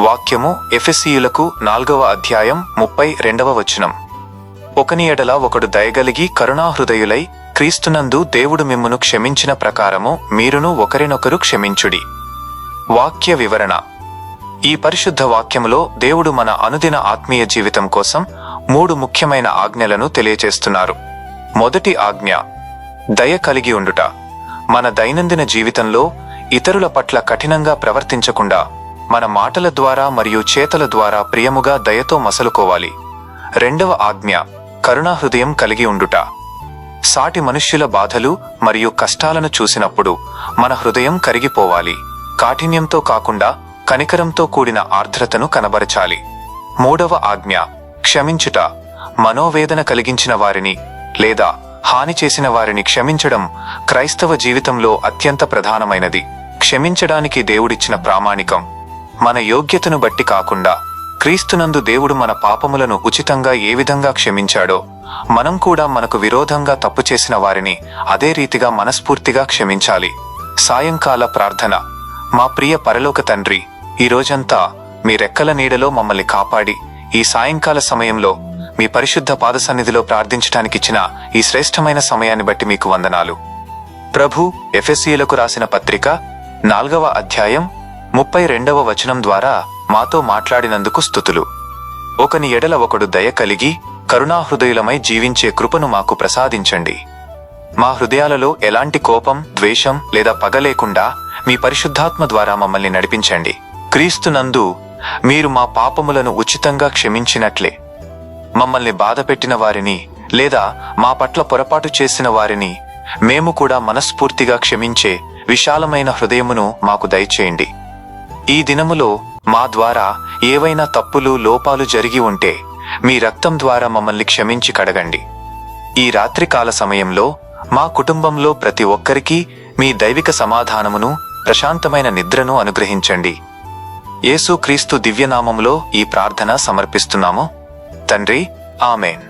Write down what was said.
వాక్యము ఎఫెసీయులకు 4వ అధ్యాయం 32వ వచనం. ఒకని ఎడల ఒకడు దయగలిగి కరుణాహృదయులై క్రీస్తునందు దేవుడు మిమ్మును క్షమించిన ప్రకారము మీరును ఒకరినొకరు క్షమించుడి. వాక్య వివరణ. ఈ పరిశుద్ధ వాక్యములో దేవుడు మన అనుదిన ఆత్మీయ జీవితం కోసం 3 ముఖ్యమైన ఆజ్ఞలను తెలియచేస్తున్నారు. మొదటి ఆజ్ఞ, దయ కలిగి ఉండుట. మన దైనందిన జీవితంలో ఇతరుల పట్ల కఠినంగా ప్రవర్తించకుండా మన మాటల ద్వారా మరియు చేతల ద్వారా ప్రియముగా దయతో మసలుకోవాలి. రెండవ ఆజ్ఞ, కరుణాహృదయం కలిగి ఉండుట. సాటి మనుష్యుల బాధలు మరియు కష్టాలను చూసినప్పుడు మన హృదయం కరిగిపోవాలి. కాఠిన్యంతో కాకుండా కనికరంతో కూడిన ఆర్ద్రతను కనబరచాలి. మూడవ ఆజ్ఞ, క్షమించుట. మనోవేదన కలిగించిన వారిని లేదా హాని చేసిన వారిని క్షమించడం క్రైస్తవ జీవితంలో అత్యంత ప్రధానమైనది. క్షమించడానికి దేవుడిచ్చిన ప్రామాణికం. మన యోగ్యతను బట్టి కాకుండా క్రీస్తునందు దేవుడు మన పాపములను ఉచితంగా ఏ విధంగా క్షమించాడో మనం కూడా మనకు విరోధంగా తప్పు చేసిన వారిని అదే రీతిగా మనస్ఫూర్తిగా క్షమించాలి. సాయంకాల ప్రార్థన. మా ప్రియ పరలోక తండ్రి, ఈ రోజంతా మీ రెక్కల నీడలో మమ్మల్ని కాపాడి ఈ సాయంకాల సమయంలో మీ పరిశుద్ధ పాద సన్నిధిలో ప్రార్థించటానికిచ్చిన ఈ శ్రేష్టమైన సమయాన్ని బట్టి మీకు వందనాలు. ప్రభు ఎఫెసీయులకు రాసిన పత్రిక 4వ అధ్యాయం 32వ వచనం ద్వారా మాతో మాట్లాడినందుకు స్తుతులు. ఒకని ఎడల ఒకడు దయ కలిగి కరుణాహృదయులమై జీవించే కృపను మాకు ప్రసాదించండి. మా హృదయాలలో ఎలాంటి కోపం, ద్వేషం లేదా పగ లేకుండా మీ పరిశుద్ధాత్మ ద్వారా మమ్మల్ని నడిపించండి. క్రీస్తునందు మీరు మా పాపములను ఉచితంగా క్షమించినట్లే మమ్మల్ని బాధపెట్టిన వారిని లేదా మా పట్ల పొరపాటు చేసిన వారిని మేము కూడా మనస్ఫూర్తిగా క్షమించే విశాలమైన హృదయమును మాకు దయచేయండి. ఈ దినములో మా ద్వారా ఏవైనా తప్పులు, లోపాలు జరిగి ఉంటే మీ రక్తం ద్వారా మమ్మల్ని క్షమించి కడగండి. ఈ రాత్రికాల సమయంలో మా కుటుంబంలో ప్రతి ఒక్కరికీ మీ దైవిక సమాధానమును, ప్రశాంతమైన నిద్రను అనుగ్రహించండి. యేసు క్రీస్తు దివ్యనామములో ఈ ప్రార్థన సమర్పిస్తున్నాము తండ్రి. ఆమేన్.